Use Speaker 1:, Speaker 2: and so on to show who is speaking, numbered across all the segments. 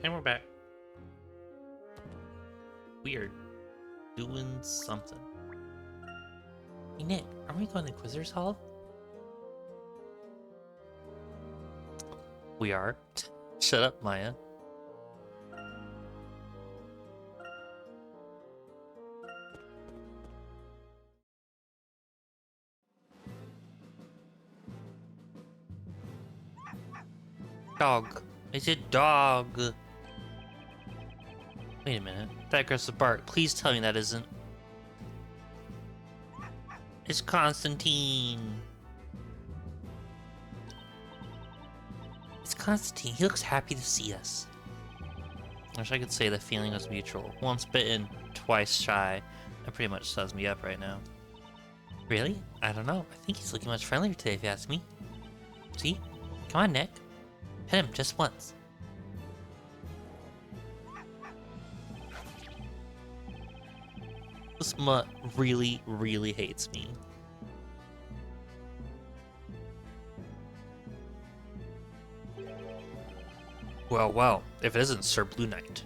Speaker 1: And we're back. We are doing something. Hey Nick, are we going to Inquisitor's Hall? We are. Shut up, Maya. Dog. I said dog. Wait a minute. That aggressive bark. Please tell me that isn't. It's Constantine. It's Constantine. He looks happy to see us. I wish I could say the feeling was mutual. Once bitten, twice shy. That pretty much sums me up right now. Really? I don't know. I think he's looking much friendlier today if you ask me. See? Come on, Nick. Pet him just once. This mutt really, really hates me. Well, if it isn't Sir Blue Knight.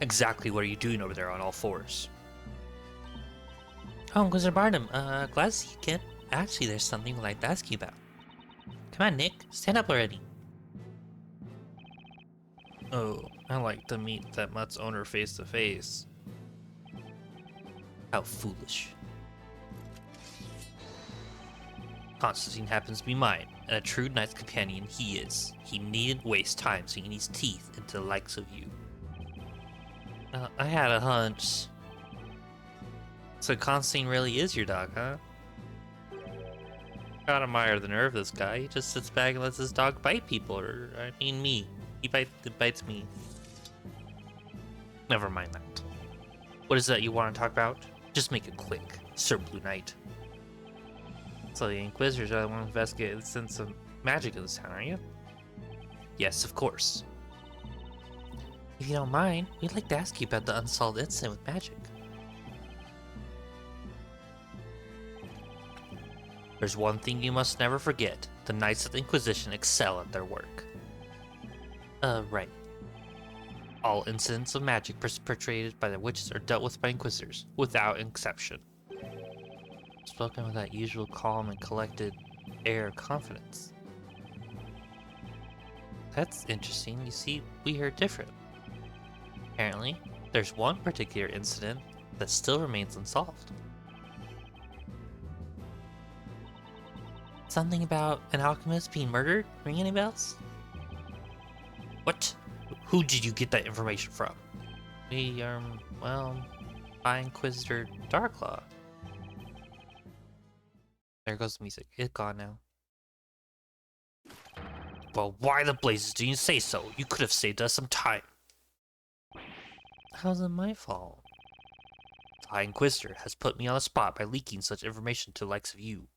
Speaker 1: Exactly what are you doing over there on all fours? Oh, Wizard Barnum, glad to see you, kid. Actually, there's something I'd like to ask you about. Come on, Nick, stand up already. Oh, I'd like to meet that mutt's owner face to face. How foolish. Constantine happens to be mine, and a true knight's companion he is. He needn't waste time sinking his teeth into the likes of you. I had a hunch. So Constantine really is your dog, huh? Gotta admire the nerve of this guy. He just sits back and lets his dog bite people, or I mean me. He bites me. Never mind that. What is that you want to talk about? Just make it quick, Sir Blue Knight. So the Inquisitors are the one who investigated the sense of magic in this town, aren't you? Yes, of course. If you don't mind, we'd like to ask you about the unsolved incident with magic. There's one thing you must never forget. The Knights of the Inquisition excel at their work. Right. All incidents of magic perpetrated by the witches are dealt with by Inquisitors, without exception. Spoken with that usual calm and collected air of confidence. That's interesting. You see, we are different. Apparently, there's one particular incident that still remains unsolved. Something about an alchemist being murdered? Ring any bells? What? Who did you get that information from? We, by Inquisitor Darklaw. There goes the music. It's gone now. Well, why the blazes didn't you say so? You could have saved us some time. How's it my fault? The High Inquisitor has put me on the spot by leaking such information to the likes of you.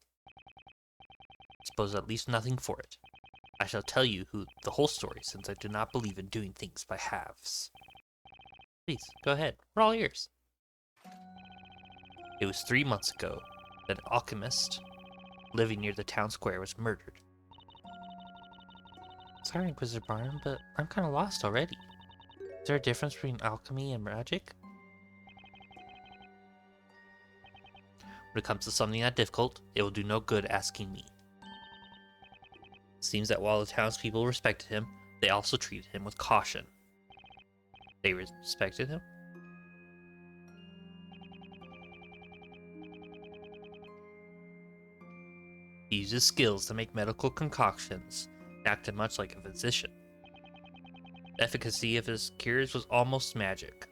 Speaker 1: Suppose at least nothing for it. I shall tell you the whole story, since I do not believe in doing things by halves. Please, go ahead. We're all ears. It was 3 months ago that an alchemist living near the town square was murdered. Sorry, Inquisitor Barnum, but I'm kind of lost already. Is there a difference between alchemy and magic? When it comes to something that difficult, it will do no good asking me. It seems that while the townspeople respected him, they also treated him with caution. They respected him? He used his skills to make medical concoctions, and acted much like a physician. The efficacy of his cures was almost magic.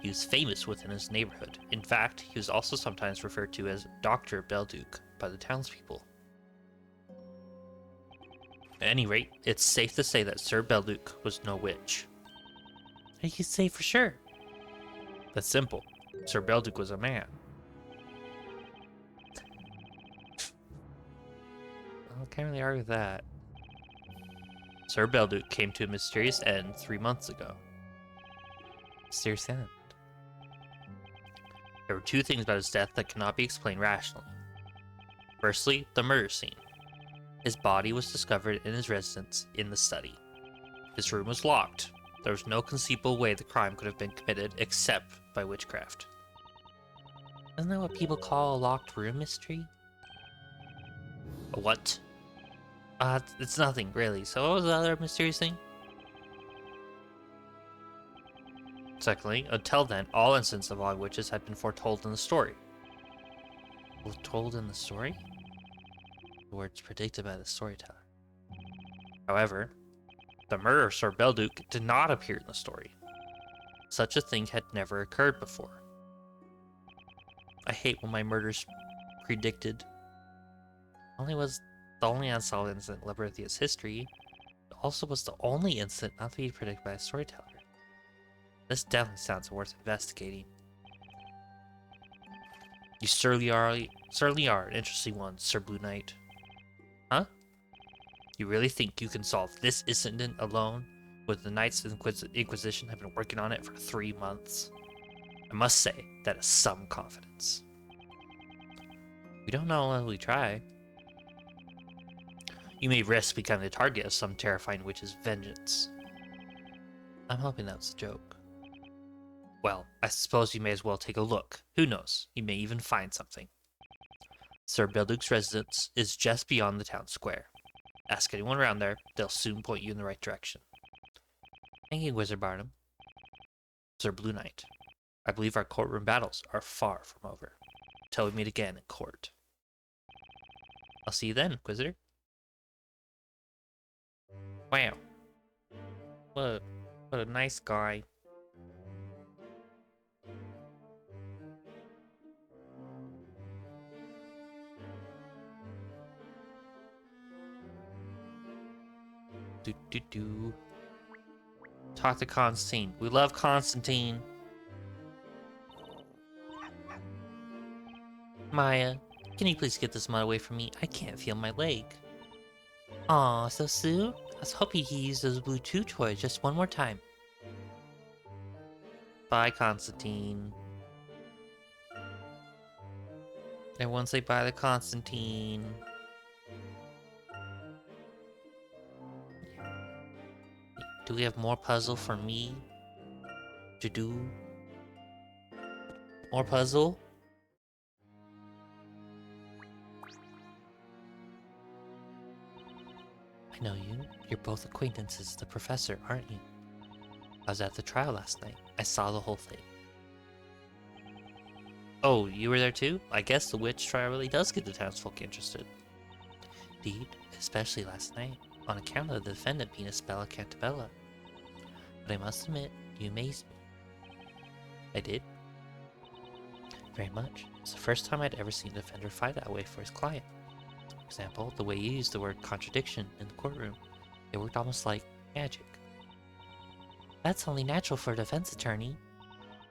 Speaker 1: He was famous within his neighborhood. In fact, he was also sometimes referred to as Dr. Belduke by the townspeople. At any rate, it's safe to say that Sir Belduke was no witch. How do you say for sure? That's simple. Sir Belduke was a man. I can't really argue with that. Sir Belduke came to a mysterious end 3 months ago. Mysterious end? There were two things about his death that cannot be explained rationally. Firstly, the murder scene. His body was discovered in his residence in the study. His room was locked. There was no conceivable way the crime could have been committed except by witchcraft. Isn't that what people call a locked room mystery? A what? It's nothing, really. So what was the other mysterious thing? Secondly, until then, all incidents involving witches had been foretold in the story. Foretold in the story? The words predicted by the storyteller. However, the murder of Sir Belduc did not appear in the story. Such a thing had never occurred before. I hate when my murders predicted. Only was the only unsolved incident in Labyrinthia's history. It also was the only incident not to be predicted by a storyteller. This definitely sounds worth investigating. You certainly are an interesting one, Sir Blue Knight. Huh? You really think you can solve this incident alone, with the Knights of the Inquisition have been working on it for 3 months? I must say, that is some confidence. We don't know until we try. You may risk becoming the target of some terrifying witch's vengeance. I'm hoping that was a joke. Well, I suppose you may as well take a look. Who knows? You may even find something. Sir Belduc's residence is just beyond the town square. Ask anyone around there, they'll soon point you in the right direction. Thank you, Wizard Barnum. Sir Blue Knight, I believe our courtroom battles are far from over. Till we meet again in court. I'll see you then, Inquisitor. Wow. What a nice guy. Do. Talk to Constantine. We love Constantine. Maya, can you please get this mud away from me? I can't feel my leg. Aw, so soon? I was hoping he used those blue chew toys just one more time. Bye, Constantine. Everyone say bye to Constantine. Do we have more puzzle for me to do? More puzzle? I know you. You're both acquaintances of the professor, aren't you? I was at the trial last night. I saw the whole thing. Oh, you were there too? I guess the witch trial really does get the townsfolk interested. Indeed, especially last night, on account of the defendant being a Spella Cantabella. But I must admit, you amazed me. I did? Very much. It's the first time I'd ever seen a defender fight that way for his client. For example, the way you used the word contradiction in the courtroom. It worked almost like magic. That's only natural for a defense attorney.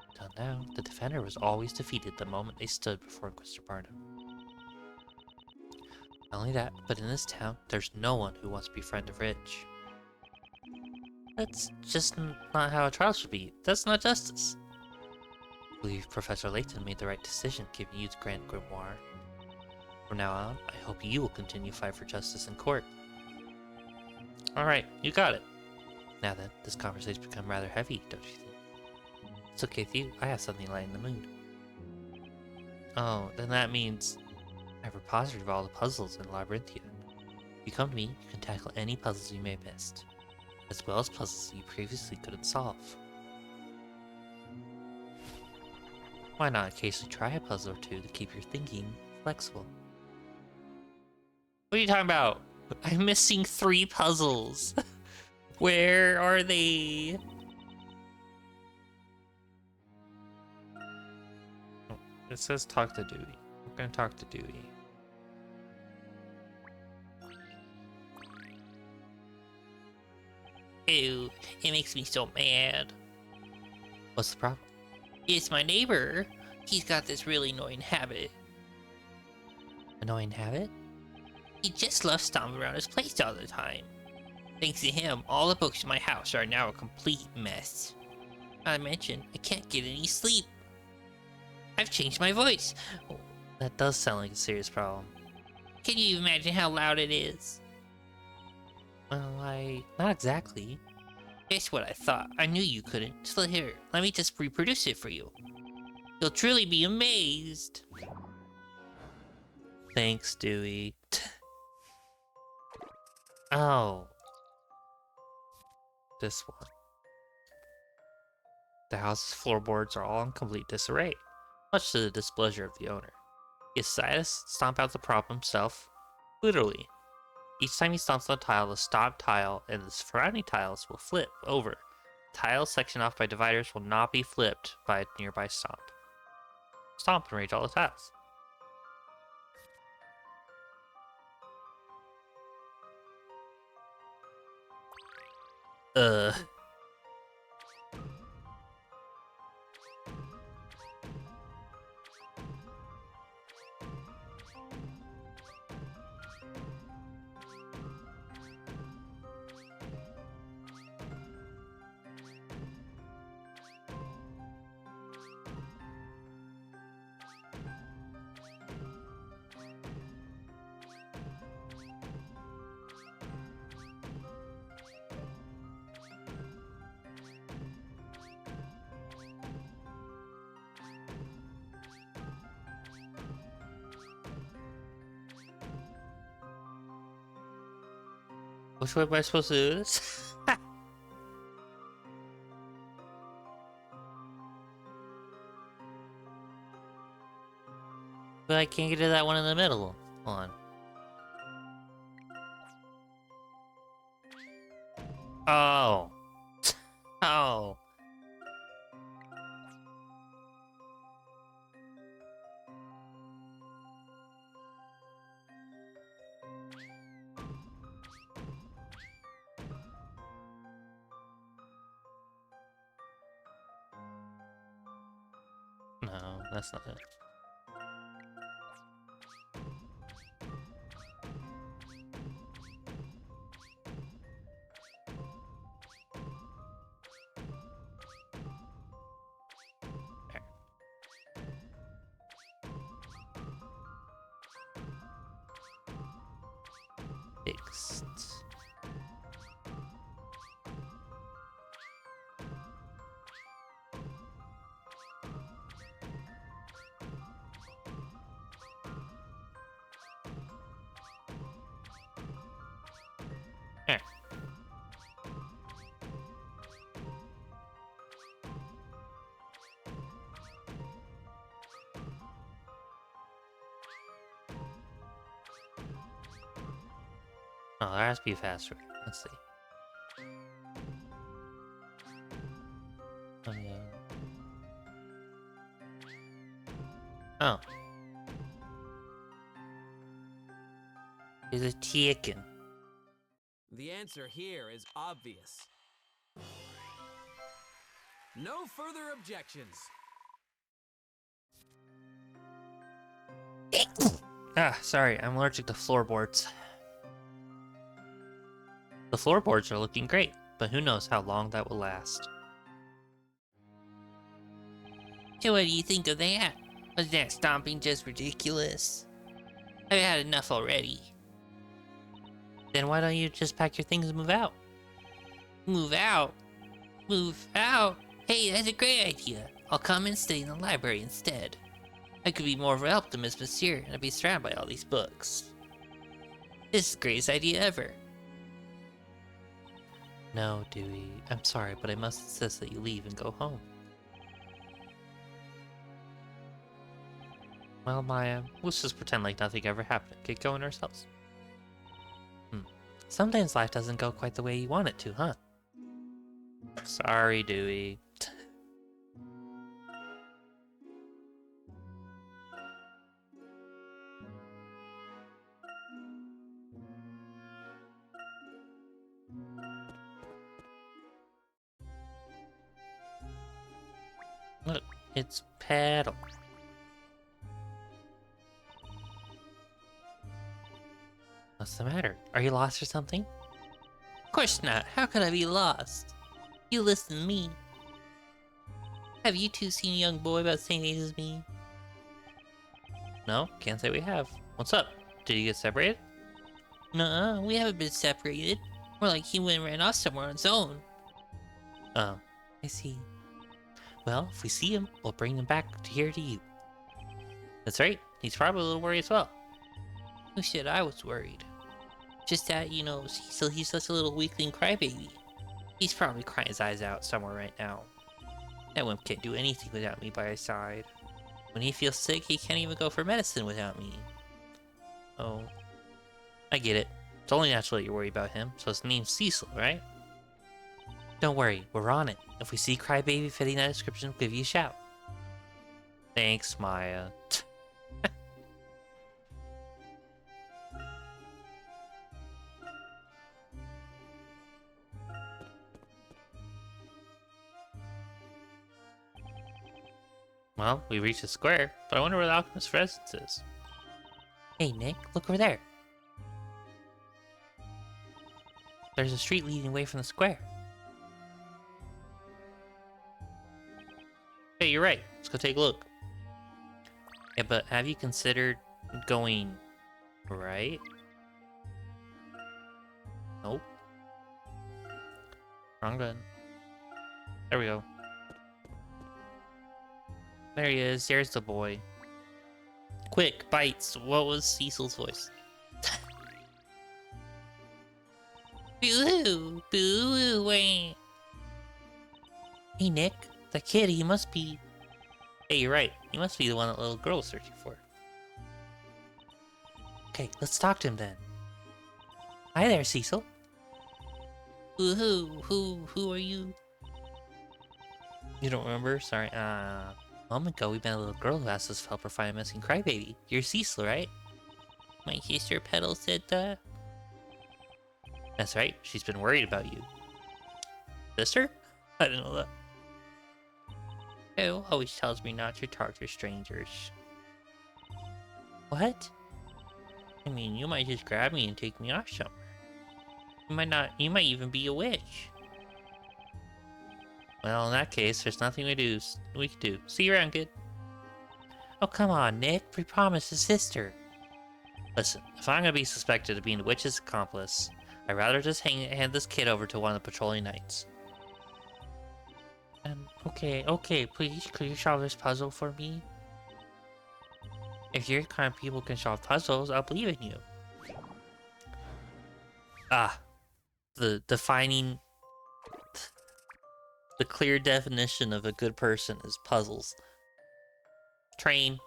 Speaker 1: Until now, the defender was always defeated the moment they stood before Inquisitor Barnum. Not only that, but in this town, there's no one who wants to be friend of Rich. That's just not how a trial should be. That's not justice. I believe Professor Layton made the right decision giving you the Grand Grimoire. From now on, I hope you will continue to fight for justice in court. Alright, you got it. Now then, this conversation's become rather heavy, don't you think? It's okay with you, I have something to lighten the mood. Oh, then that means I have a repository of all the puzzles in Labyrinthia. If you come to me, you can tackle any puzzles you may have missed, as well as puzzles you previously couldn't solve. Why not occasionally try a puzzle or two to keep your thinking flexible? What are you talking about? I'm missing 3 puzzles. Where are they? Oh, it says talk to Dewey. We're gonna talk to Dewey. Ew, it makes me so mad. What's the problem? It's my neighbor. He's got this really annoying habit. Annoying habit? He just loves stomping around his place all the time. Thanks to him, all the books in my house are now a complete mess. Not to mention, I can't get any sleep. I've changed my voice. Oh, that does sound like a serious problem. Can you imagine how loud it is? Well, not exactly. Guess what I thought? I knew you couldn't. So here, let me just reproduce it for you. You'll truly be amazed. Thanks, Dewey. Oh. This one. The house's floorboards are all in complete disarray, much to the displeasure of the owner. He decided to stomp out the problem himself, literally. Each time he stomps on a tile, the stopped tile and the surrounding tiles will flip over. Tiles sectioned off by dividers will not be flipped by a nearby stomp. Stomp and range all the tiles. Which way am I supposed to do this? But I can't get to that one in the middle. Hold on. Oh. Oh. No, that's not it. Fixed. There. Oh, there has to be faster. Let's see. Oh, yeah. Oh. It's a chicken.
Speaker 2: The answer here is obvious. No further objections.
Speaker 1: Sorry, I'm allergic to floorboards. The floorboards are looking great, but who knows how long that will last. So what do you think of that? Was that stomping just ridiculous? I've had enough already. Then why don't you just pack your things and move out? Move out? Move out? Hey, that's a great idea. I'll come and stay in the library instead. I could be more of a help to Miss Monsieur, and I'd be surrounded by all these books. This is the greatest idea ever. No, Dewey. I'm sorry, but I must insist that you leave and go home. Well, Maya, let's just pretend like nothing ever happened and get going ourselves. Sometimes life doesn't go quite the way you want it to, huh? Sorry, Dewey. Look, it's Paddle. What's the matter? Are you lost or something? Of course not. How could I be lost? You listen to me. Have you two seen a young boy about the same age as me? No, can't say we have. What's up? Did you get separated? Nuh-uh, we haven't been separated. More like he went and ran off somewhere on his own. Oh, I see. Well, if we see him, we'll bring him back here to you. That's right. He's probably a little worried as well. Who said I was worried? Just that, you know, he's such a little weakling crybaby. He's probably crying his eyes out somewhere right now. That wimp can't do anything without me by his side. When he feels sick, he can't even go for medicine without me. Oh, I get it. It's only natural that you're worried about him, so his name's Cecil, right? Don't worry, we're on it. If we see Crybaby fitting that description, we'll give you a shout. Thanks, Maya. Well, we reached the square, but I wonder where the alchemist's residence is. Hey, Nick, look over there. There's a street leading away from the square. Hey, you're right. Let's go take a look. Yeah, but have you considered going right? Nope. Wrong button. There we go. There he is. There's the boy. Quick, bites. What was Cecil's voice? Boo! Boo! Wait. Hey, Nick. That kid, he must be... Hey, you're right. He must be the one that little girl was searching for. Okay, let's talk to him then. Hi there, Cecil. Who are you? You don't remember? Sorry, a moment ago we met a little girl who asked us to help her find a missing crybaby. You're Cecil, right? My sister Petal said that. That's right, she's been worried about you. Sister? I didn't know that. Who always tells me not to talk to strangers. What? I mean, you might just grab me and take me off somewhere. You might even be a witch. Well, in that case, there's nothing we can do. See you around, kid. Oh, come on, Nick. We promised a sister. Listen, if I'm gonna be suspected of being the witch's accomplice, I'd rather just hand this kid over to one of the patrolling knights. Okay, please, could you solve this puzzle for me? If you're the kind of people who can solve puzzles, I'll believe in you. Ah, the clear definition of a good person is puzzles. Train.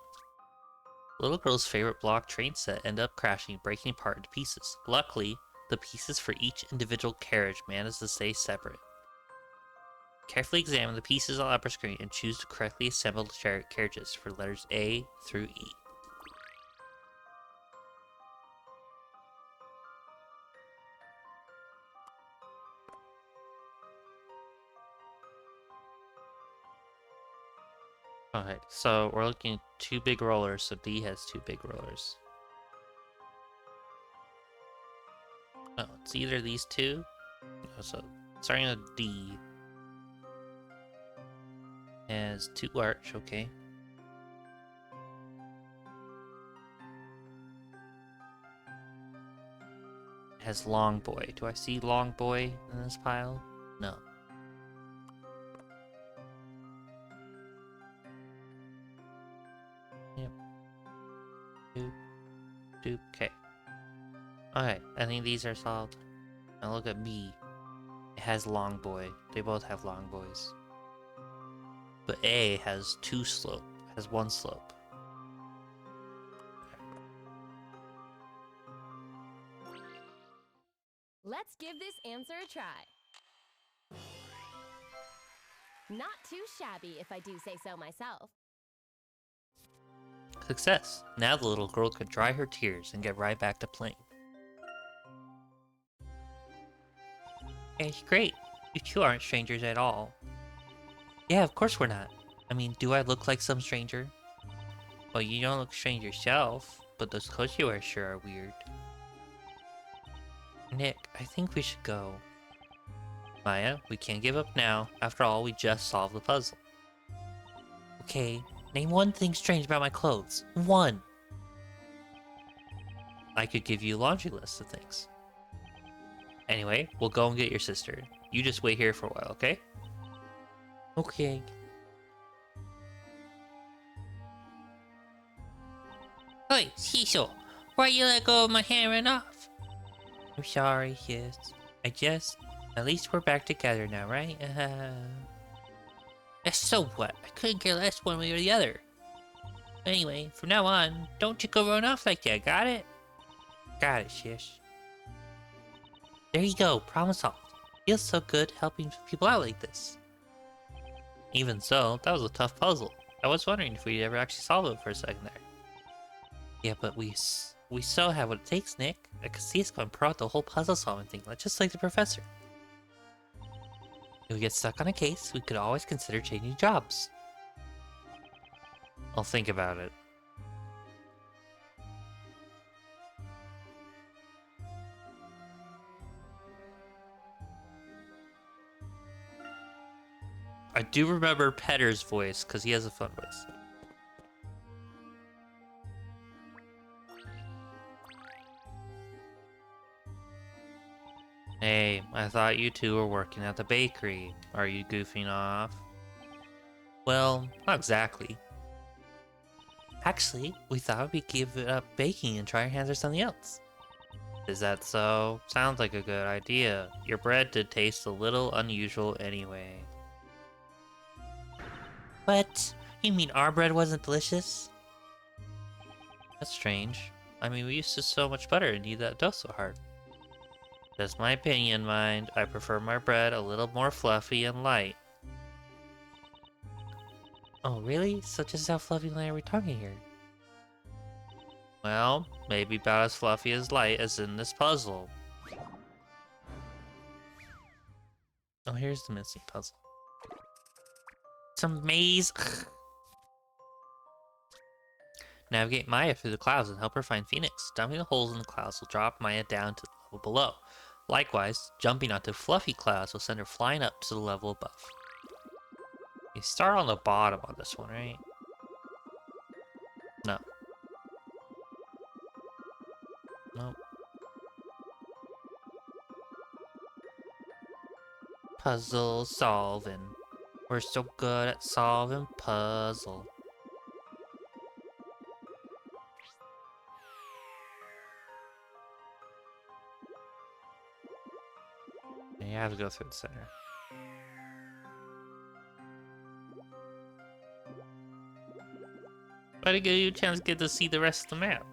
Speaker 1: Little girl's favorite block train set ended up crashing, breaking apart into pieces. Luckily, the pieces for each individual carriage managed to stay separate. Carefully examine the pieces on the upper screen and choose to correctly assemble the carriages for letters A through E. Okay, so we're looking at 2 big rollers, so D has 2 big rollers. Oh, it's either these two. Oh, so starting with D has 2 arch, okay. It has long boy. Do I see long boy in this pile? No. Yep. Doop. Okay. Okay, I think these are solved. Now look at B. It has long boy. They both have long boys. But A has 2 slope. Has 1 slope.
Speaker 3: Let's give this answer a try. Not too shabby, if I do say so myself.
Speaker 1: Success! Now the little girl could dry her tears and get right back to playing. Hey, great! You two aren't strangers at all. Yeah, of course we're not. I mean, do I look like some stranger? Well, you don't look strange yourself, but those clothes you wear sure are weird. Nick, I think we should go. Maya, we can't give up now. After all, we just solved the puzzle. Okay, name one thing strange about my clothes. One! I could give you a laundry list of things. Anyway, we'll go and get your sister. You just wait here for a while, okay? Okay. Hey, Cecil, why you let go of my hand and off? I'm sorry, yes. At least we're back together now, right? So what? I couldn't care less one way or the other. Anyway, from now on, don't you go run off like that, got it? Got it, Shish. There you go, problem solved. Feels so good helping people out like this. Even so, that was a tough puzzle. I was wondering if we'd ever actually solve it for a second there. Yeah, but we so have what it takes, Nick. I could see us going pro at the whole puzzle solving thing, just like the professor. If we get stuck on a case, we could always consider changing jobs. I'll think about it. I do remember Petter's voice, because he has a fun voice. Hey, I thought you two were working at the bakery. Are you goofing off? Well, not exactly. Actually, we thought we'd give up baking and try our hands at something else. Is that so? Sounds like a good idea. Your bread did taste a little unusual anyway. What? You mean our bread wasn't delicious? That's strange. I mean, we used to so much butter and eat that dough so hard. That's my opinion, mind. I prefer my bread a little more fluffy and light. Oh, really? So just how fluffy and light are we talking here? Well, maybe about as fluffy as light as in this puzzle. Oh, here's the missing puzzle. It's a maze. Navigate Maya through the clouds and help her find Phoenix. Dumping the holes in the clouds will drop Maya down to the level below. Likewise, jumping onto fluffy clouds will send her flying up to the level above. You start on the bottom on this one, right? No. Nope. Puzzle solving. We're so good at solving puzzle. You have to go through the center. But to give you a chance to get to see the rest of the map.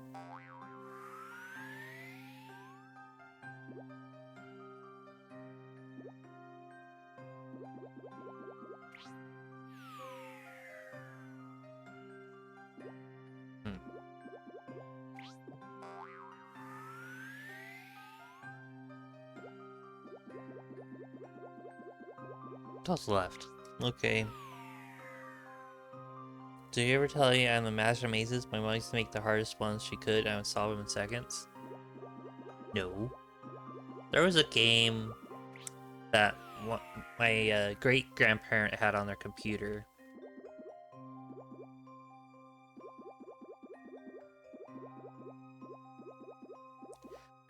Speaker 1: Toss left. Okay. Did you ever tell you I'm the master of mazes? My mom used to make the hardest ones she could and I would solve them in seconds. No. There was a game that my great-grandparent had on their computer.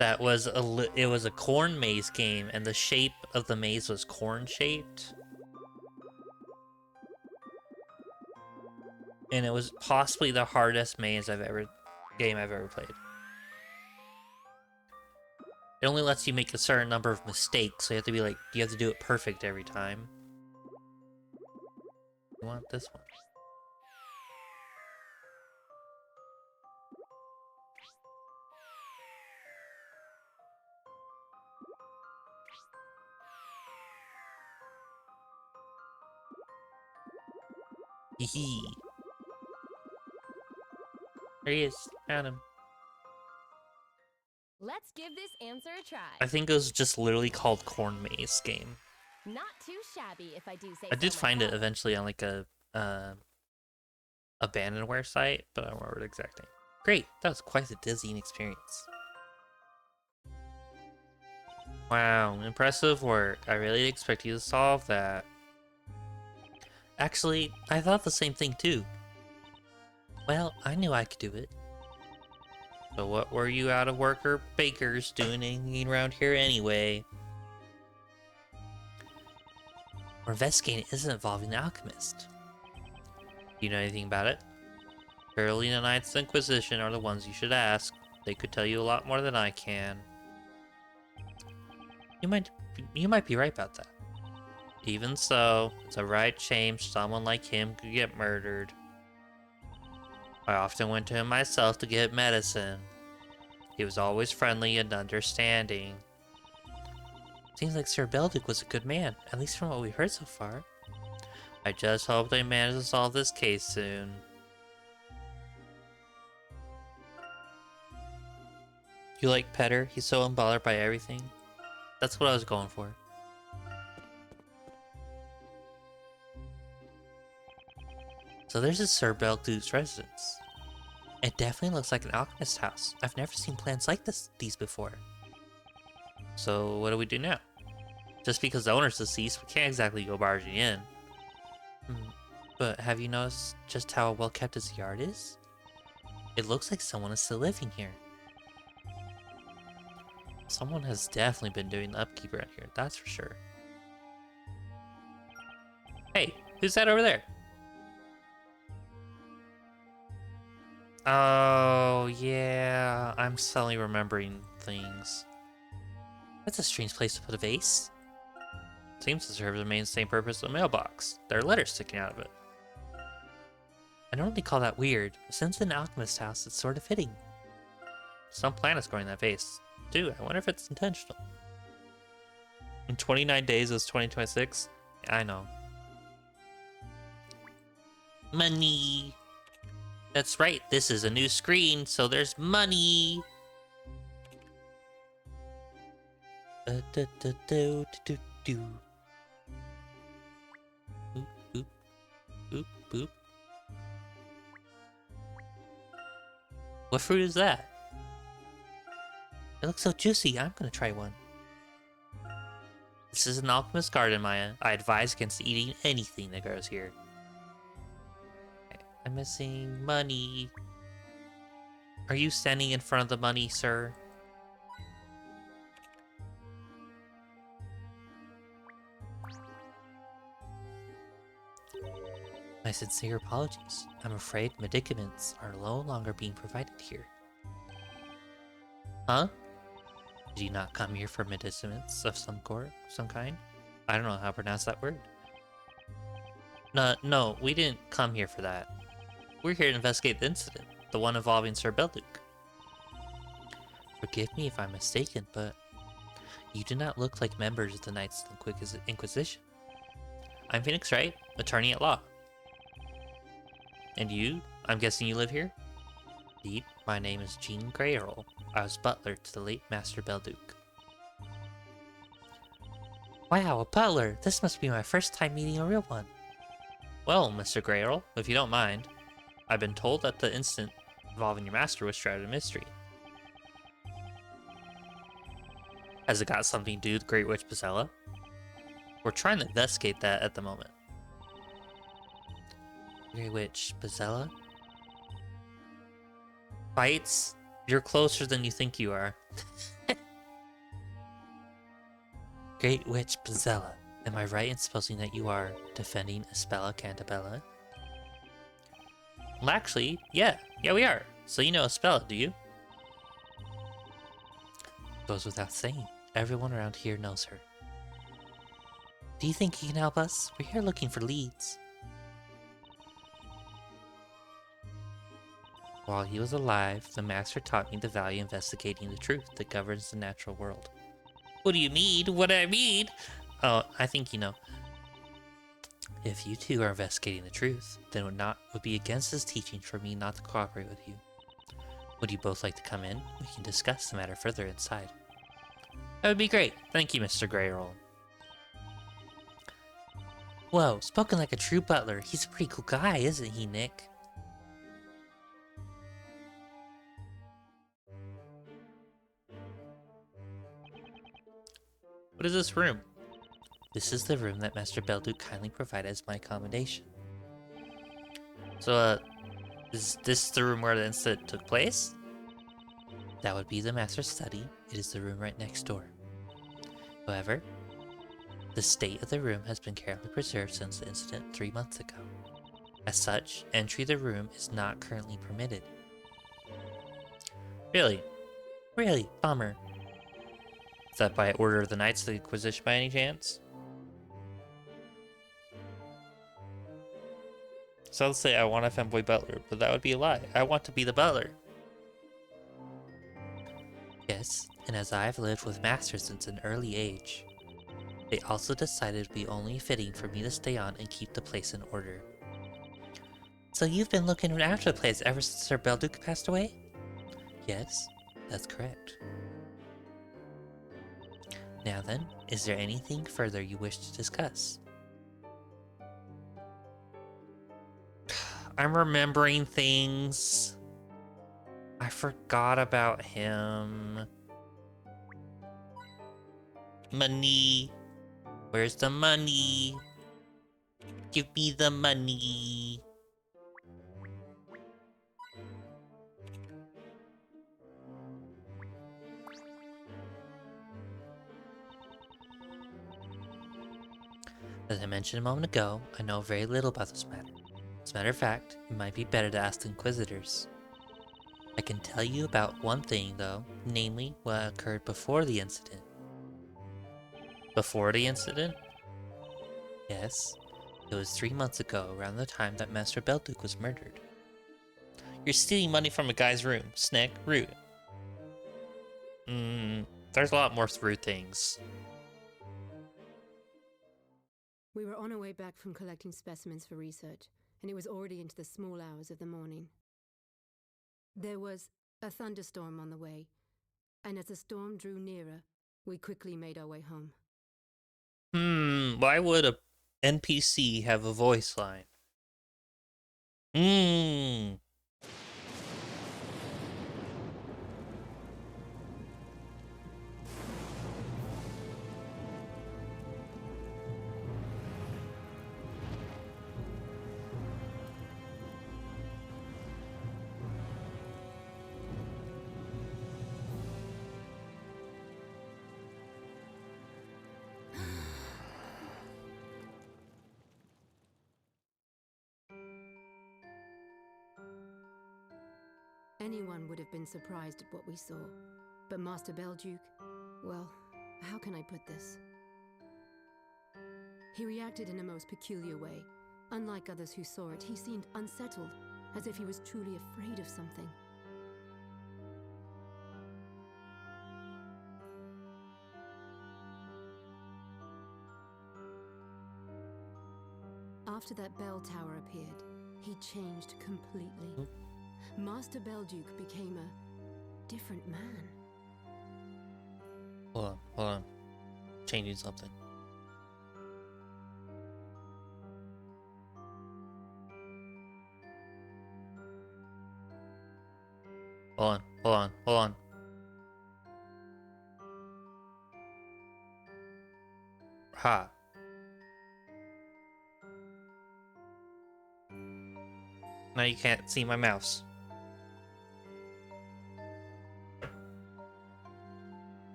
Speaker 1: That was it was a corn maze game, and the shape of the maze was corn-shaped. And it was possibly the hardest maze game I've ever played. It only lets you make a certain number of mistakes, so you have to be like, you have to do it perfect every time. You want this one? Hee. There he is. Found him.
Speaker 3: Let's give this answer a try.
Speaker 1: I think it was just literally called Corn Maze game.
Speaker 3: Not too shabby, if I do say so.
Speaker 1: I did find it
Speaker 3: myself.
Speaker 1: eventually on like a abandonware site, but I don't remember the exact name. Great, that was quite a dizzying experience. Wow, impressive work. I really didn't expect you to solve that. Actually, I thought the same thing too. Well, I knew I could do it. So what were you out of work or bakers doing hanging around here anyway? we're investigating isn't involving the alchemist. Do you know anything about it? Surely the Knights of the Inquisition are the ones you should ask. They could tell you a lot more than I can. You might be right about that. Even so, it's a right shame someone like him could get murdered. I often went to him myself to get medicine. He was always friendly and understanding. Seems like Sir Belduc was a good man, at least from what we've heard so far. I just hope they manage to solve this case soon. You like Petter? He's so unbothered by everything. That's what I was going for. So there's a Sir Belduc's residence. It definitely looks like an alchemist's house. I've never seen plans like these before. So what do we do now? Just because the owner's deceased, we can't exactly go barging in. But have you noticed just how well kept his yard is? It looks like someone is still living here. Someone has definitely been doing the upkeep around here, that's for sure. Hey, who's that over there? Oh, yeah, I'm suddenly remembering things. That's a strange place to put a vase. Seems to serve the main same purpose of a mailbox. There are letters sticking out of it. I don't really call that weird, but since it's an alchemist's house, it's sort of fitting. Some plan is growing in that vase. Dude, I wonder if it's intentional. In 29 days, it was 2026? Yeah, I know. Money! That's right, this is a new screen, so there's money! Do. Boop, boop, boop, boop. What fruit is that? It looks so juicy, I'm gonna try one. This is an alchemist's garden, Maya. I advise against eating anything that grows here. I'm missing money. Are you standing in front of the money, sir? My sincere apologies. I'm afraid medicaments are no longer being provided here. Huh? Did you not come here for medicaments of some kind? I don't know how to pronounce that word. No, we didn't come here for that. We're here to investigate the incident, the one involving Sir Belduc. Forgive me if I'm mistaken, but you do not look like members of the Knights of the Inquisition. I'm Phoenix Wright, attorney at law. And you? I'm guessing you live here? Indeed, my name is Jean Greyrol. I was butler to the late Master Belduc. Wow, a butler! This must be my first time meeting a real one. Well, Mr. Greyrol, if you don't mind, I've been told that the incident involving your master was shrouded in mystery. Has it got something to do with Great Witch Bazella? We're trying to investigate that at the moment. Great Witch Bazella? Fights? You're closer than you think you are. Great Witch Bazella. Am I right in supposing that you are defending Espella Cantabella? Well, actually, yeah, we are. So you know Espella, do you? Goes without saying. Everyone around here knows her. Do you think he can help us? We're here looking for leads. While he was alive, the Master taught me the value of investigating the truth that governs the natural world. What do you mean? What do I mean? Oh, I think you know. If you two are investigating the truth, then it would be against his teaching for me not to cooperate with you. Would you both like to come in? We can discuss the matter further inside. That would be great. Thank you, Mr. Greyrol. Whoa, spoken like a true butler. He's a pretty cool guy, isn't he, Nick? What is this room? This is the room that Master Belduc kindly provided as my accommodation. So, is this the room where the incident took place? That would be the Master's study. It is the room right next door. However, The state of the room has been carefully preserved since the incident 3 months ago. As such, entry to the room is not currently permitted. Really? Really? Bummer. Is that by order of the Knights of the Inquisition by any chance? So I'll say I want a femboy butler, but that would be a lie. I want to be the butler. Yes, and as I have lived with masters since an early age, they also decided it would be only fitting for me to stay on and keep the place in order. So you've been looking after the place ever since Sir Belduc passed away? Yes, that's correct. Now then, is there anything further you wish to discuss? I'm remembering things. I forgot about him. Money. Where's the money? Give me the money. As I mentioned a moment ago, I know very little about this matter. As a matter of fact, it might be better to ask the Inquisitors. I can tell you about one thing, though, namely what occurred before the incident. Before the incident? Yes. It was 3 months ago, around the time that Master Belduc was murdered. You're stealing money from a guy's room. Snick, rude. There's a lot more rude things.
Speaker 4: We were on our way back from collecting specimens for research, and it was already into the small hours of the morning. There was a thunderstorm on the way, and as the storm drew nearer, we quickly made our way home.
Speaker 1: Why would a NPC have a voice line?
Speaker 4: Anyone would have been surprised at what we saw, but Master Belduc, well, how can I put this? He reacted in a most peculiar way. Unlike others who saw it, he seemed unsettled, as if he was truly afraid of something. After that bell tower appeared, he changed completely. Master Belduc became a different man.
Speaker 1: Hold on. Changing something. Hold on. Ha. Now you can't see my mouse.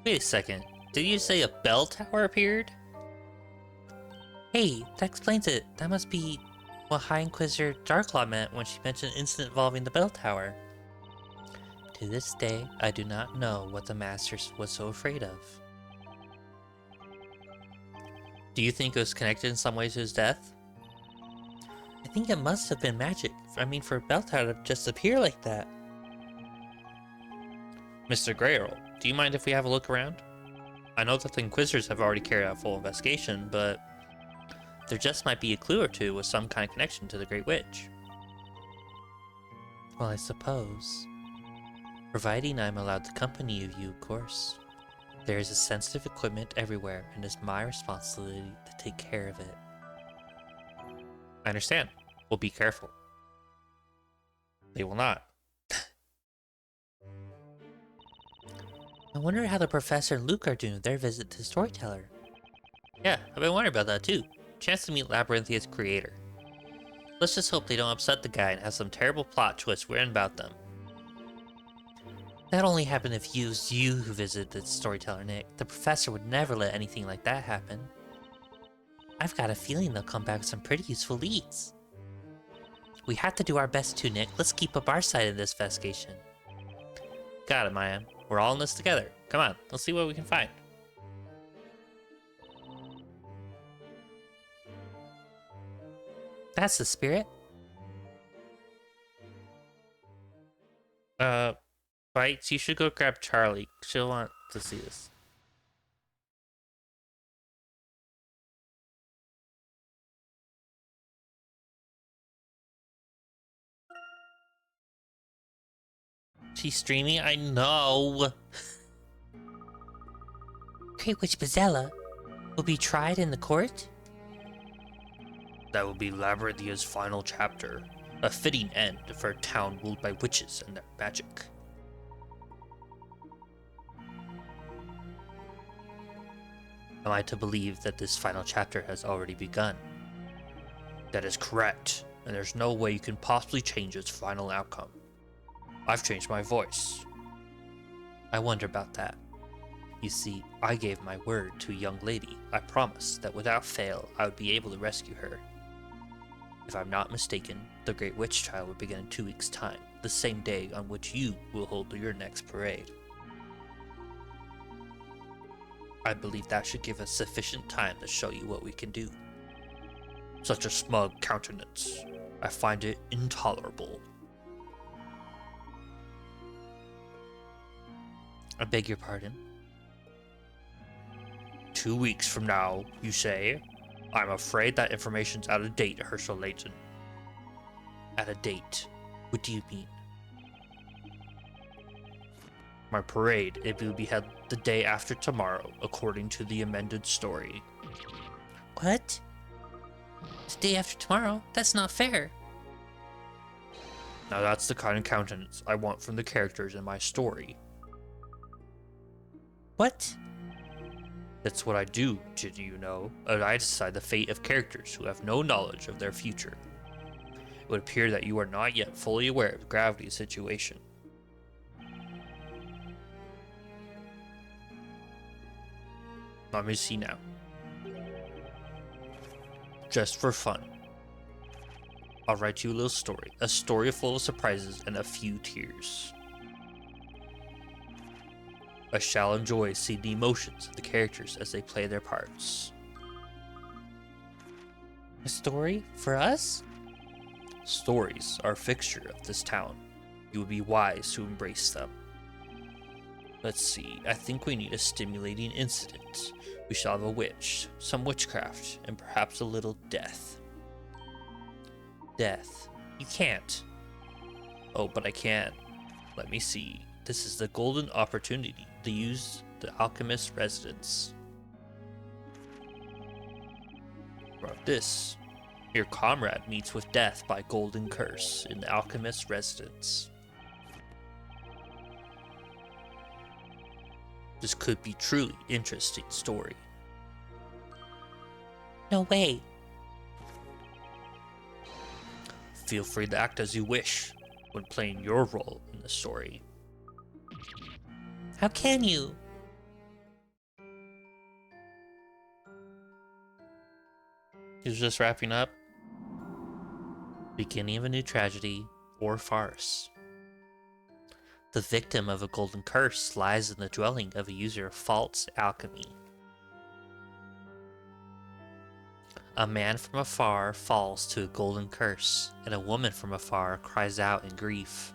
Speaker 1: Wait a second. Did you say a bell tower appeared? Hey, that explains it. That must be what High Inquisitor Darklaw meant when she mentioned an incident involving the bell tower. To this day, I do not know what the Master was so afraid of. Do you think it was connected in some way to his death? I think it must have been magic. For a bell tower to just appear like that. Mr. Grayrol, do you mind if we have a look around? I know that the Inquisitors have already carried out a full investigation, but there just might be a clue or two with some kind of connection to the Great Witch. Well, I suppose. Providing I'm allowed the company of you, of course. There is a sensitive equipment everywhere, and it's my responsibility to take care of it. I understand. We'll be careful. They will not. I wonder how the Professor and Luke are doing with their visit to Storyteller. Yeah, I've been wondering about that too. Chance to meet Labyrinthia's creator. Let's just hope they don't upset the guy and have some terrible plot twist written about them. That only happened if it was you who visited the storyteller, Nick. The professor would never let anything like that happen. I've got a feeling they'll come back with some pretty useful leads. We have to do our best too, Nick. Let's keep up our side of this investigation. Got it, Maya. We're all in this together. Come on, let's see what we can find. That's the spirit. Bites, you should go grab Charlie. She'll want to see this. She's streaming? I know. Great Witch Bazella will be tried in the court? That will be Labyrinthia's final chapter. A fitting end for a town ruled by witches and their magic. Am I to believe that this final chapter has already begun? That is correct, and there's no way you can possibly change its final outcome. I've changed my voice. I wonder about that. You see, I gave my word to a young lady. I promised that without fail, I would be able to rescue her. If I'm not mistaken, the Great Witch Trial will begin in 2 weeks' time, the same day on which you will hold your next parade. I believe that should give us sufficient time to show you what we can do. Such a smug countenance. I find it intolerable. I beg your pardon? 2 weeks from now, you say? I'm afraid that information's out of date, Herschel Layton. Out of date? What do you mean? My parade, it will be held the day after tomorrow, according to the amended story. What? The day after tomorrow? That's not fair. Now that's the kind of countenance I want from the characters in my story. What? That's what I do, did you know? And I decide the fate of characters who have no knowledge of their future. It would appear that you are not yet fully aware of Gravity's situation. Let me see now. Just for fun, I'll write you a little story. A story full of surprises and a few tears. I shall enjoy seeing the emotions of the characters as they play their parts. A story? For us? Stories are a fixture of this town. You would be wise to embrace them. Let's see, I think we need a stimulating incident. We shall have a witch, some witchcraft, and perhaps a little death. Death. You can't. Oh, but I can. Let me see. This is the golden opportunity to use the alchemist's residence. About this, your comrade meets with death by golden curse in the alchemist's residence. This could be truly interesting story. No way. Feel free to act as you wish when playing your role in the story. How can you? He's just wrapping up. Beginning of a new tragedy or farce. The victim of a golden curse lies in the dwelling of a user of false alchemy. A man from afar falls to a golden curse, and a woman from afar cries out in grief.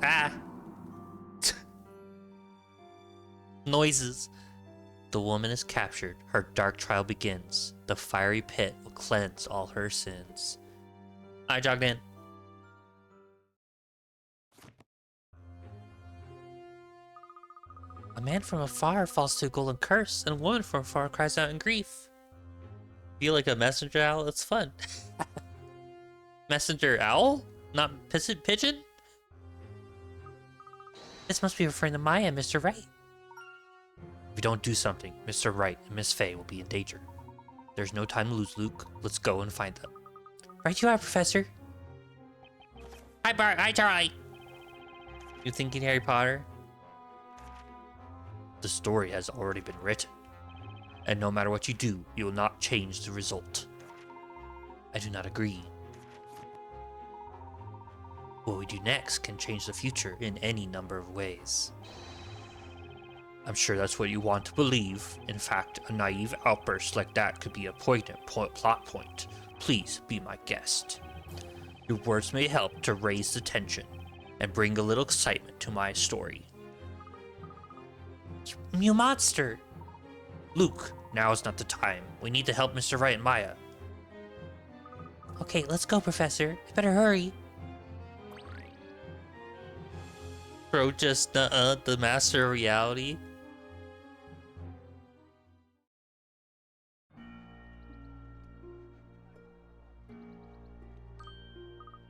Speaker 1: Ah! Noises. The woman is captured. Her dark trial begins. The fiery pit will cleanse all her sins. I jogged in. A man from afar falls to a golden curse, and a woman from afar cries out in grief. Feel like a messenger owl? It's fun. Messenger owl? Not pigeon? This must be referring to Maya and Mr. Wright. If you don't do something, Mr. Wright and Miss Fey will be in danger. There's no time to lose, Luke. Let's go and find them. Right you are, Professor. Hi, Bart. Hi, Charlie. You thinking Harry Potter? The story has already been written, and no matter what you do, you will not change the result. I do not agree. What we do next can change the future in any number of ways. I'm sure that's what you want to believe. In fact, a naive outburst like that could be a poignant plot point. Please be my guest. Your words may help to raise the tension and bring a little excitement to my story. You monster! Luke, now is not the time. We need to help Mr. Wright and Maya. Okay, let's go, Professor. I better hurry. Bro, just the master of reality.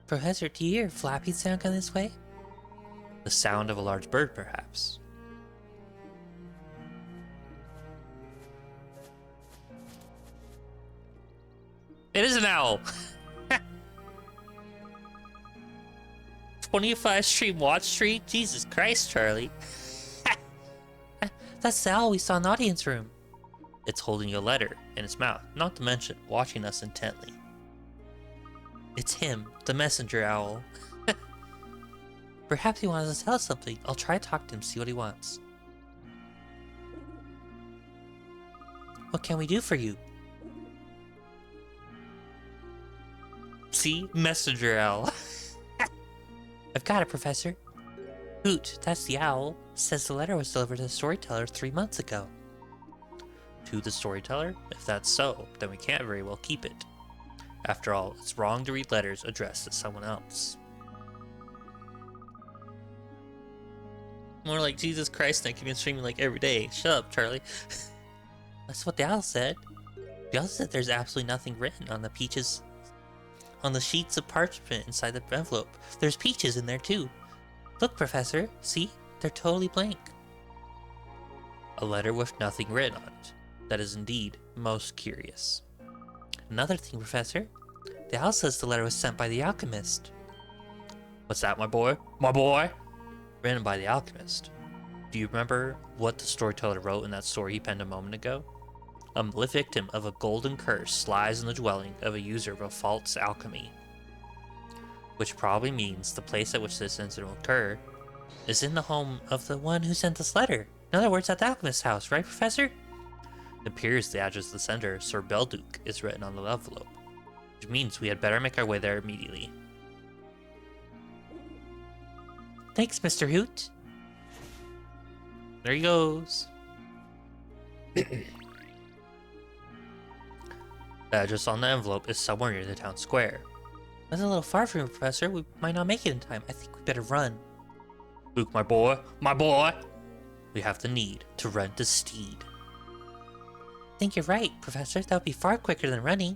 Speaker 1: Professor, do you hear a flapping sound coming this way? The sound of a large bird, perhaps. It is an owl! 25 stream watch streak? Jesus Christ, Charlie. That's the owl we saw in the audience room. It's holding a letter in its mouth, not to mention watching us intently. It's him, the messenger owl. Perhaps he wants to tell us something. I'll try to talk to him, see what he wants. What can we do for you? See? Messenger owl. I've got it, Professor. Hoot, that's the owl. Says the letter was delivered to the storyteller 3 months ago. To the storyteller? If that's so, then we can't very well keep it. After all, it's wrong to read letters addressed to someone else. More like Jesus Christ, Nick, you've been streaming like every day. Shut up, Charlie. That's what the owl said. The owl said there's absolutely nothing written on the peaches. On the sheets of parchment inside the envelope. There's peaches in there too. Look, Professor. See? They're totally blank. A letter with nothing written on it. That is indeed most curious. Another thing, Professor. The owl says the letter was sent by the alchemist. What's that, my boy? My boy! Written by the alchemist. Do you remember what the storyteller wrote in that story he penned a moment ago? The victim of a golden curse lies in the dwelling of a user of a false alchemy. Which probably means the place at which this incident will occur is in the home of the one who sent this letter. In other words, at the alchemist's house, right, Professor? It appears the address of the sender, Sir Belduke, is written on the envelope. Which means we had better make our way there immediately. Thanks, Mr. Hoot. There he goes. The address on the envelope is somewhere near the town square. That's a little far from here, Professor. We might not make it in time. I think we better run. Luke, my boy, my boy! We have the need to rent a steed. I think you're right, Professor. That would be far quicker than running.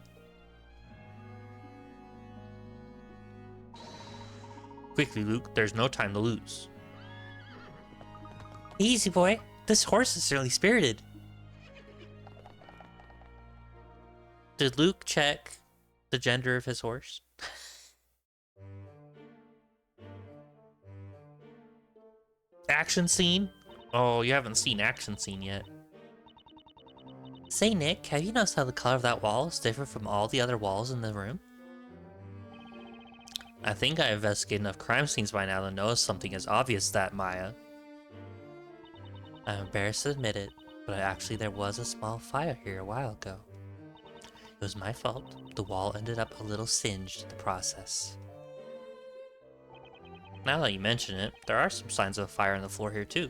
Speaker 1: Quickly, Luke. There's no time to lose. Easy, boy. This horse is certainly spirited. Did Luke check the gender of his horse? Action scene? Oh, you haven't seen action scene yet. Say, Nick, have you noticed how the color of that wall is different from all the other walls in the room? I think I investigated enough crime scenes by now to notice something as obvious as that, Maya. I'm embarrassed to admit it, but actually there was a small fire here a while ago. It was my fault. The wall ended up a little singed in the process. Now that you mention it, there are some signs of a fire on the floor here too.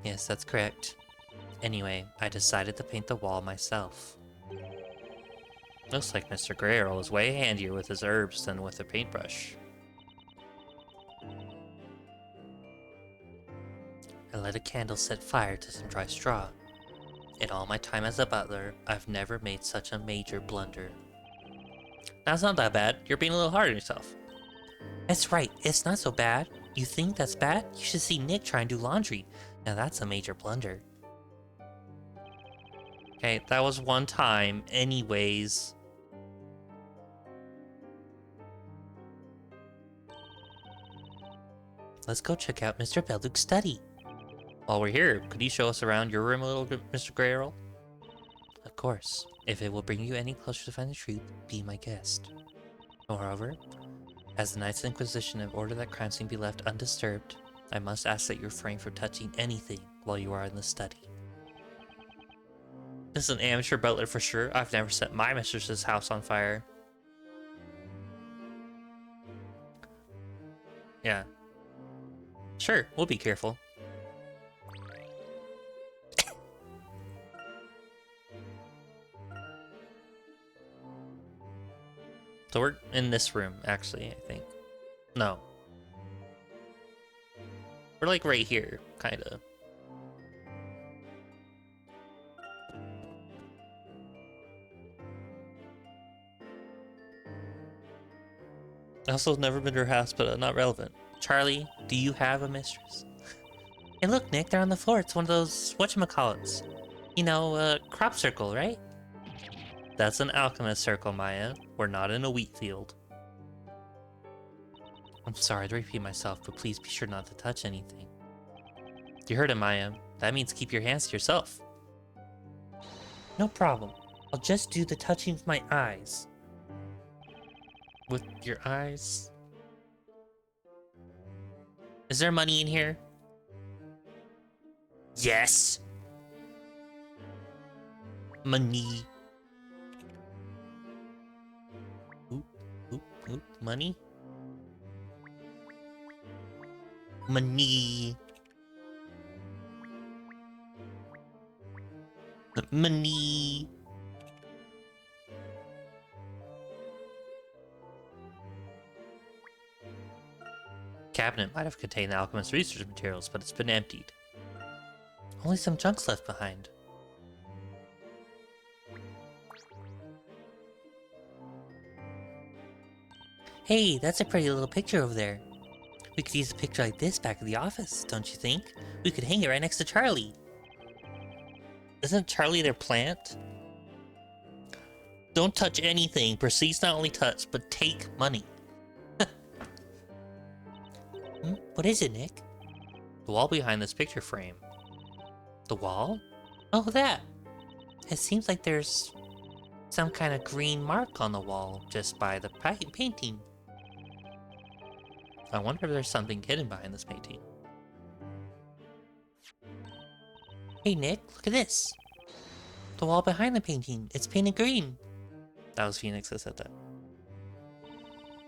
Speaker 1: Yes, that's correct. Anyway, I decided to paint the wall myself. Looks like Mr. Grey Earl is way handier with his herbs than with a paintbrush. I lit a candle, set fire to some dry straw. In all my time as a butler, I've never made such a major blunder. That's not that bad. You're being a little hard on yourself. That's right. It's not so bad. You think that's bad? You should see Nick try and do laundry. Now that's a major blunder. Okay, that was one time. Anyways. let's go check out Mr. Belduke's study. While we're here, could you show us around your room a little bit, Mr. Grayrol? Of course. If it will bring you any closer to find the truth, be my guest. Moreover, as the Knights of the Inquisition have ordered that crime scene be left undisturbed, I must ask that you refrain from touching anything while you are in the study. This is an amateur butler for sure. I've never set my mistress's house on fire. Yeah. Sure, we'll be careful. So we're in this room, actually, I think. No. We're like right here, kinda. I also have never been to her house, but not relevant. Charlie, do you have a mistress? Hey look, Nick, they're on the floor. It's one of those whatchamacallits. You know, crop circle, right? That's an alchemist circle, Maya. We're not in a wheat field. I'm sorry to repeat myself, but please be sure not to touch anything. You heard him, Maya. That means keep your hands to yourself. No problem. I'll just do the touching with my eyes. With your eyes? Is there money in here? Yes! Money. Oop, oop, oop. Money? Money. Money. Cabinet might have contained the alchemist's research materials, but it's been emptied. Only some junk's left behind. Hey, that's a pretty little picture over there. We could use a picture like this back at the office, don't you think? We could hang it right next to Charlie. Isn't Charlie their plant? Don't touch anything. Proceeds not only touch, but take money. What is it, Nick? The wall behind this picture frame. The wall? Oh, that! It seems like there's some kind of green mark on the wall just by the painting. I wonder if there's something hidden behind this painting. Hey Nick, look at this! The wall behind the painting, it's painted green! That was Phoenix that said that.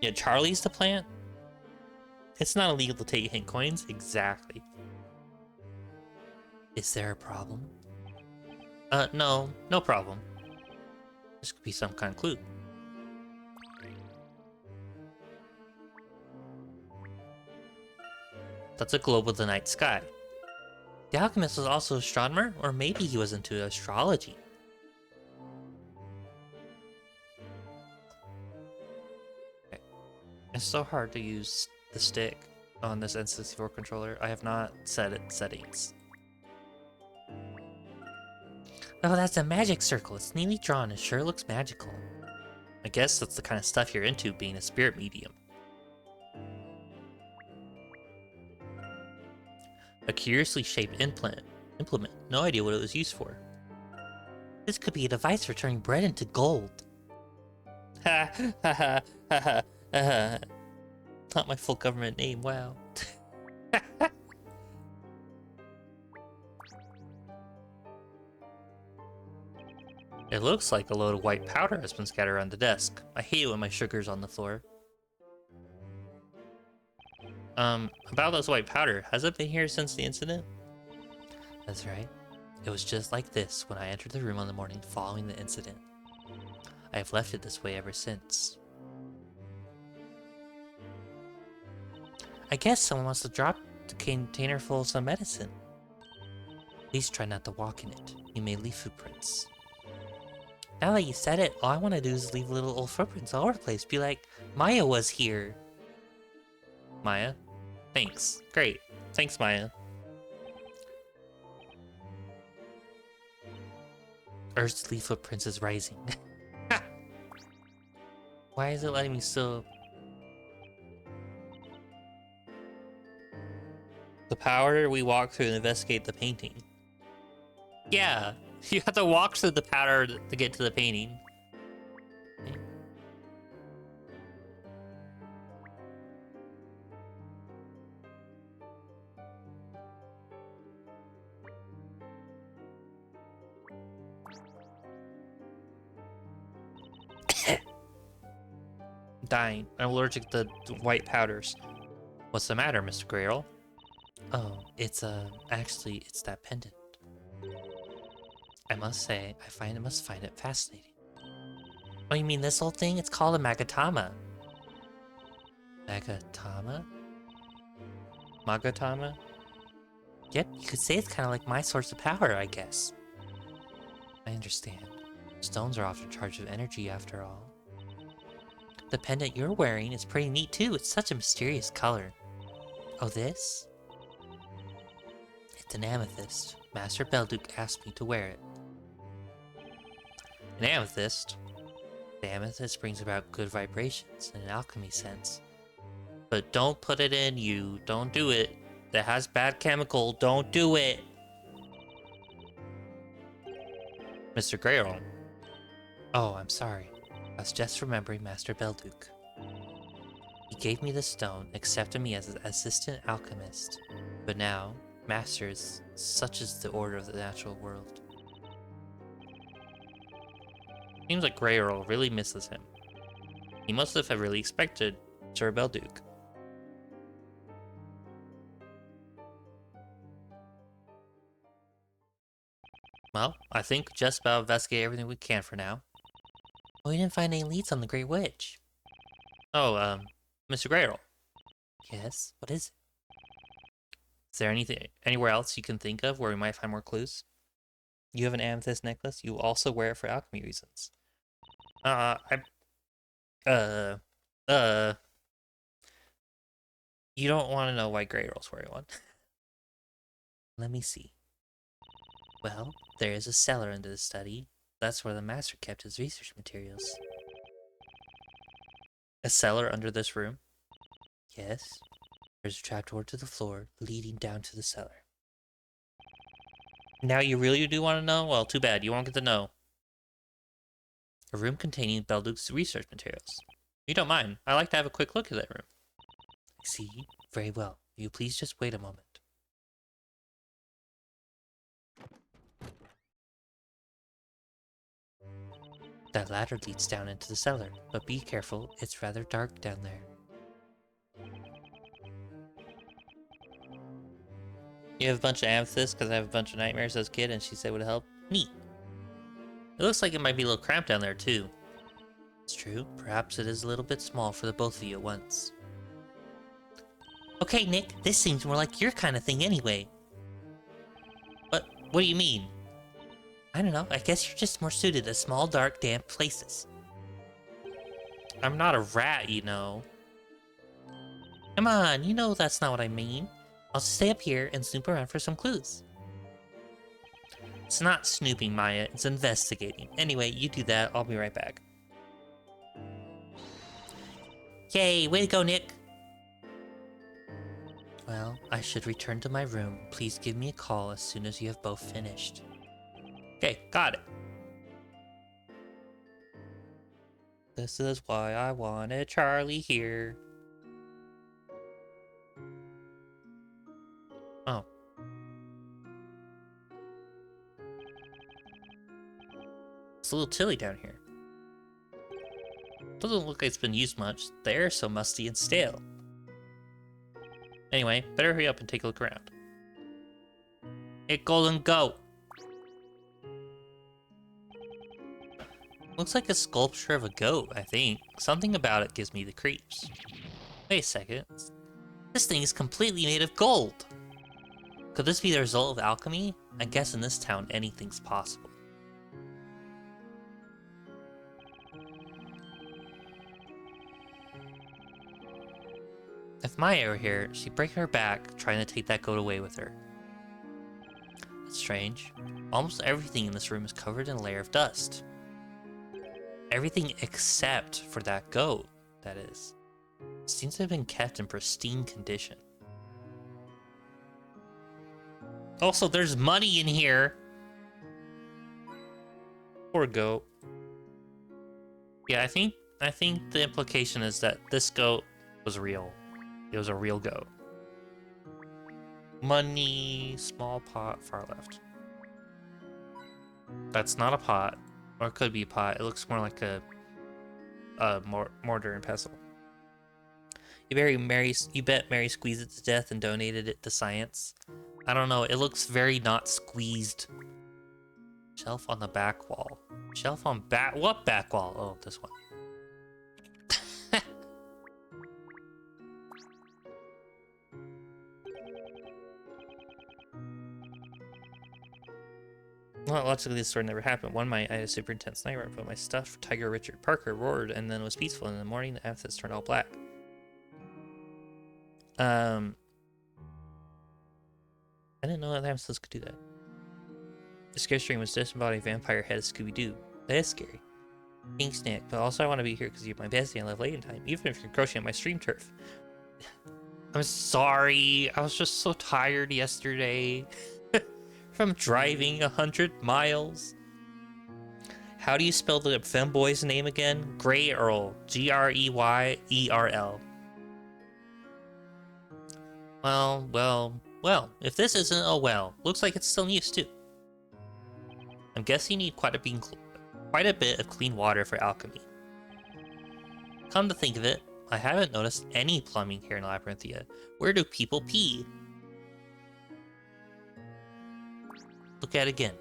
Speaker 1: Yeah, Charlie's the plant? It's not illegal to take hint coins? Exactly. Is there a problem? No problem. This could be some kind of clue. That's a globe of the night sky. The alchemist was also an astronomer, or maybe he was into astrology. Okay. It's so hard to use the stick on this N64 controller. I have not set its settings. Oh, that's a magic circle. It's neatly drawn. It sure looks magical. I guess that's the kind of stuff you're into, being a spirit medium. A curiously shaped implement. No idea what it was used for. This could be a device for turning bread into gold. Ha ha ha ha ha. Not my full government name, wow. It looks like a load of white powder has been scattered around the desk. I hate it when my sugar's on the floor. About this white powder, has it been here since the incident? That's right. It was just like this when I entered the room on the morning following the incident. I have left it this way ever since. I guess someone must have dropped the container full of some medicine. Please try not to walk in it. You may leave footprints. Now that you said it, all I want to do is leave little old footprints all over the place. Be like, Maya was here. Maya? Thanks. Great. Thanks, Maya. Earth's leaf footprints is rising. Why is it letting me still... But how do we walk through and investigate the painting? Yeah, you have to walk through the powder to get to the painting. Dying. I'm allergic to white powders. What's the matter, Mr. Grail? Oh, actually, it's that pendant. I must say, I must find it fascinating. Oh, you mean this whole thing? It's called a Magatama. Magatama? Magatama? Yep, you could say it's kind of like my source of power, I guess. I understand. Stones are often charged with energy, after all. The pendant you're wearing is pretty neat, too. It's such a mysterious color. Oh, this? It's an amethyst. Master Belduke asked me to wear it. An amethyst? The amethyst brings about good vibrations in an alchemy sense. But don't put it in you. Don't do it. That has bad chemical. Don't do it. Mr. Grail. Oh, I'm sorry. I was just remembering Master Belduke. He gave me the stone, accepted me as an assistant alchemist. But now, Masters, such is the order of the natural world. Seems like Grey Earl really misses him. He must have really expected Sir Belduke. Well, I think just about investigate everything we can for now. Oh, we didn't find any leads on the Great Witch. Oh, Mr. Grey Earl. Yes, what is it? Is there anything anywhere else you can think of where we might find more clues? You have an amethyst necklace. You also wear it for alchemy reasons. You don't want to know why Grey Earl's wearing one. Let me see. Well, there is a cellar under the study. That's where the master kept his research materials. A cellar under this room? Yes. There's a trapdoor to the floor, leading down to the cellar. Now you really do want to know? Well, too bad. You won't get to know. A room containing Belduke's research materials. You don't mind. I like to have a quick look at that room. I see. Very well. Will you please just wait a moment? That ladder leads down into the cellar, but be careful, it's rather dark down there. You have a bunch of amethysts because I have a bunch of nightmares as a kid and she said it would help. Neat. It looks like it might be a little cramped down there too. It's true, perhaps it is a little bit small for the both of you at once. Okay, Nick, this seems more like your kind of thing anyway. What do you mean? I don't know, I guess you're just more suited to small, dark, damp places. I'm not a rat, you know. Come on, you know that's not what I mean. I'll just stay up here and snoop around for some clues. It's not snooping, Maya, it's investigating. Anyway, you do that, I'll be right back. Yay, way to go, Nick! Well, I should return to my room. Please give me a call as soon as you have both finished. Okay, got it. This is why I wanted Charlie here. Oh. It's a little chilly down here. Doesn't look like it's been used much. The air is so musty and stale. Anyway, better hurry up and take a look around. Hey, Golden, go! Looks like a sculpture of a goat, I think. Something about it gives me the creeps. Wait a second. This thing is completely made of gold! Could this be the result of alchemy? I guess in this town anything's possible. If Maya were here, she'd break her back trying to take that goat away with her. That's strange. Almost everything in this room is covered in a layer of dust. Everything except for that goat, that is. Seems to have been kept in pristine condition. Also, there's money in here. Poor goat. Yeah, I think the implication is that this goat was real. It was a real goat. Money, small pot, far left. That's not a pot, or it could be a pot. It looks more like a mortar and pestle. You bet Mary squeezed it to death and donated it to science. I don't know. It looks very not squeezed. Shelf on the back wall. Shelf on what back wall? Oh, this one. Well, logically, this sort of never happened. One night, I had a super intense nightmare, but my stuffed tiger Richard Parker roared, and then it was peaceful. And in the morning, the amethyst turned all black. I didn't know that amethyst could do that. The scare stream was disembodied vampire head of Scooby-Doo. That is scary. King Snack, but also I want to be here because you're my bestie and I love Layton time, even if you're encroaching on my stream turf. I'm sorry. I was just so tired yesterday. From driving 100 miles. How do you spell the femboy's name again? Grey Earl. Greyerl. Well, if this isn't a well, looks like it's still in use too. I'm guessing you need quite a bit of clean water for alchemy. Come to think of it, I haven't noticed any plumbing here in Labyrinthia. Where do people pee? Look at it again.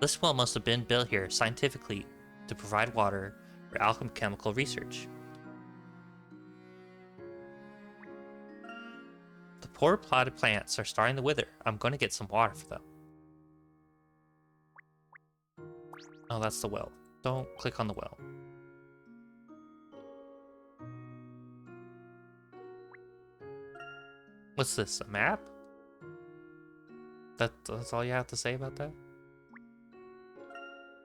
Speaker 1: This well must have been built here scientifically to provide water for alchemical research. The poor potted plants are starting to wither. I'm going to get some water for them. Oh, that's the well. Don't click on the well. What's this, a map? That's all you have to say about that?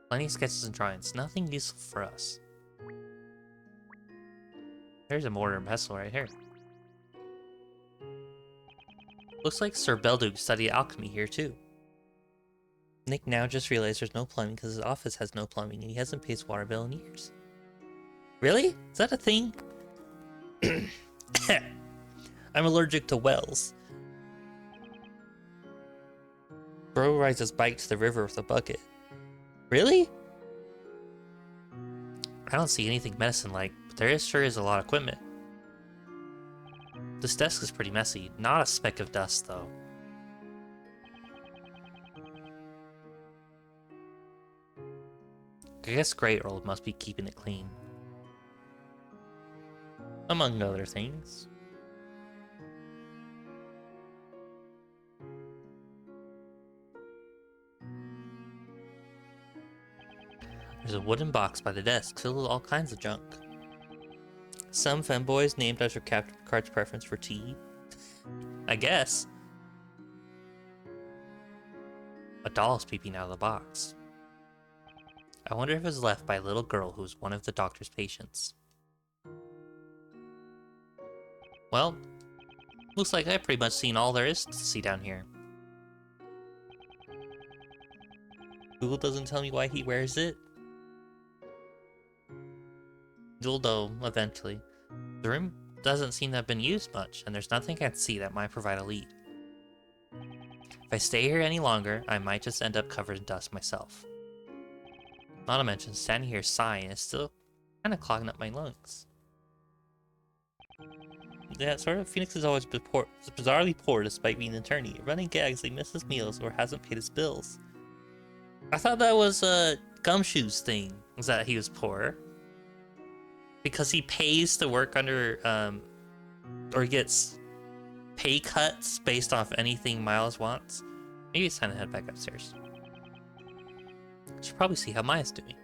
Speaker 1: Plenty of sketches and drawings. Nothing useful for us. There's a mortar and pestle right here. Looks like Sir Beldug studied alchemy here too. Nick now just realized there's no plumbing because his office has no plumbing and he hasn't paid his water bill in years. Really? Is that a thing? I'm allergic to wells. Bro rides his bike to the river with a bucket. Really? I don't see anything medicine-like, but there sure is a lot of equipment. This desk is pretty messy. Not a speck of dust, though. I guess Grey Earl must be keeping it clean. Among other things. There's a wooden box by the desk filled with all kinds of junk. Some femboys named after Captain Picard's preference for tea. I guess. A doll's peeping out of the box. I wonder if it was left by a little girl who was one of the doctor's patients. Well, looks like I've pretty much seen all there is to see down here. Google doesn't tell me why he wears it. You'll know eventually. The room doesn't seem to have been used much, and there's nothing I can see that might provide a lead. If I stay here any longer, I might just end up covered in dust myself. Not to mention, standing here sighing is still kind of clogging up my lungs. Yeah, sort of. Phoenix has always been bizarrely poor despite being an attorney, running gags he misses meals or hasn't paid his bills. I thought that was a Gumshoe's thing, was that he was poor. Because he pays to work under, or gets pay cuts based off anything Miles wants. Maybe it's time to head back upstairs. Should probably see how Maya's doing.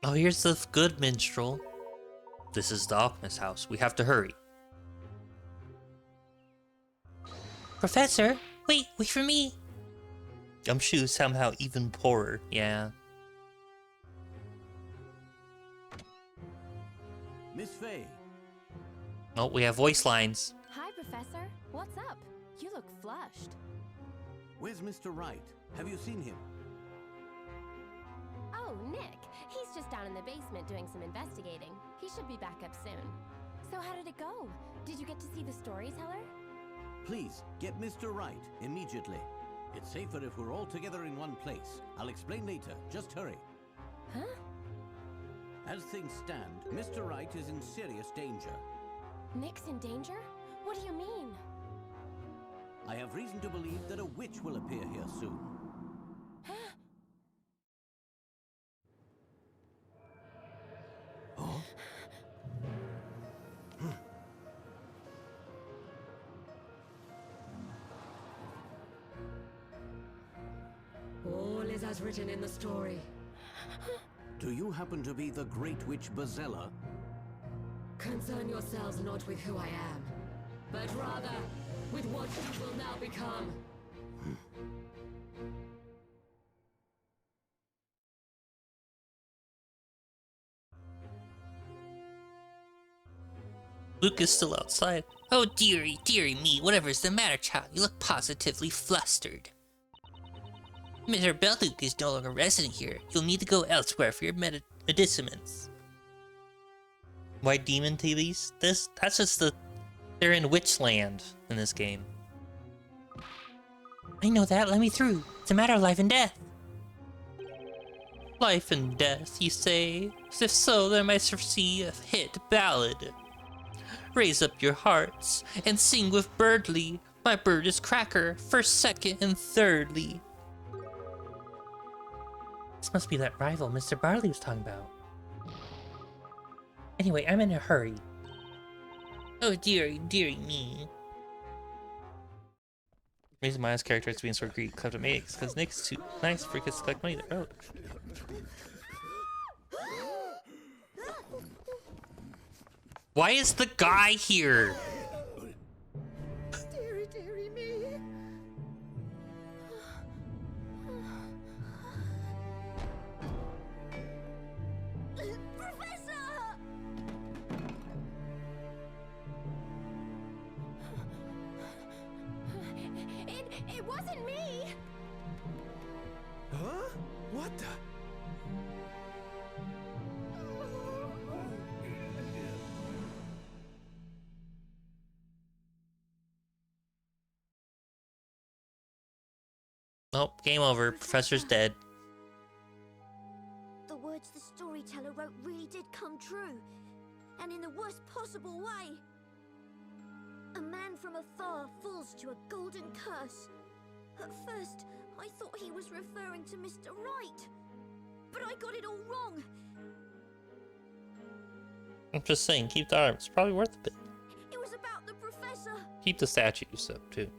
Speaker 1: Oh, here's the good minstrel. This is the alchemist's house. We have to hurry. Professor, wait for me. Gumshoe's somehow even poorer, yeah.
Speaker 5: Miss Fay.
Speaker 1: Oh, we have voice lines.
Speaker 3: Hi, Professor. What's up? You look flushed.
Speaker 5: Where's Mr. Wright? Have you seen him?
Speaker 3: Oh, Nick. He's just down in the basement doing some investigating. He should be back up soon. So how did it go? Did you get to see the storyteller?
Speaker 5: Please, get Mr. Wright immediately. It's safer if we're all together in one place. I'll explain later. Just hurry.
Speaker 3: Huh?
Speaker 5: As things stand, Mr. Wright is in serious danger.
Speaker 3: Nick's in danger? What do you mean?
Speaker 5: I have reason to believe that a witch will appear here soon. Oh?
Speaker 6: All is as written in the story.
Speaker 5: Do you happen to be the Great Witch Bazella?
Speaker 6: Concern yourselves not with who I am, but rather with what you will now become.
Speaker 1: Luke is still outside. Oh, dearie, dearie me, whatever's the matter, child? You look positively flustered. Mr. Belluke is no longer resident here. You'll need to go elsewhere for your medicaments. White demon TVs? That's just they're in Witchland in this game. I know that, let me through. It's a matter of life and death. Life and death, you say? If so, then I might foresee a hit ballad. Raise up your hearts and sing with Birdly. My bird is Cracker, first, second, and thirdly. This must be that rival Mr. Barley was talking about. Anyway, I'm in a hurry. Oh, dearie, dearie me. The reason Maya's character is being so greedy except it makes because Nick's too nice for kids to collect money there. Oh. Why is the guy here?
Speaker 6: Dearie, dearie me.
Speaker 3: Professor! It wasn't me!
Speaker 2: Huh? What the?
Speaker 1: Nope, game over. Professor's dead.
Speaker 7: The words the storyteller wrote really did come true, and in the worst possible way. A man from afar falls to a golden curse. At first, I thought he was referring to Mr. Wright, but I got it all wrong.
Speaker 1: I'm just saying, keep the arms. It's probably worth a bit.
Speaker 7: It was about the professor.
Speaker 1: Keep the statues up, too.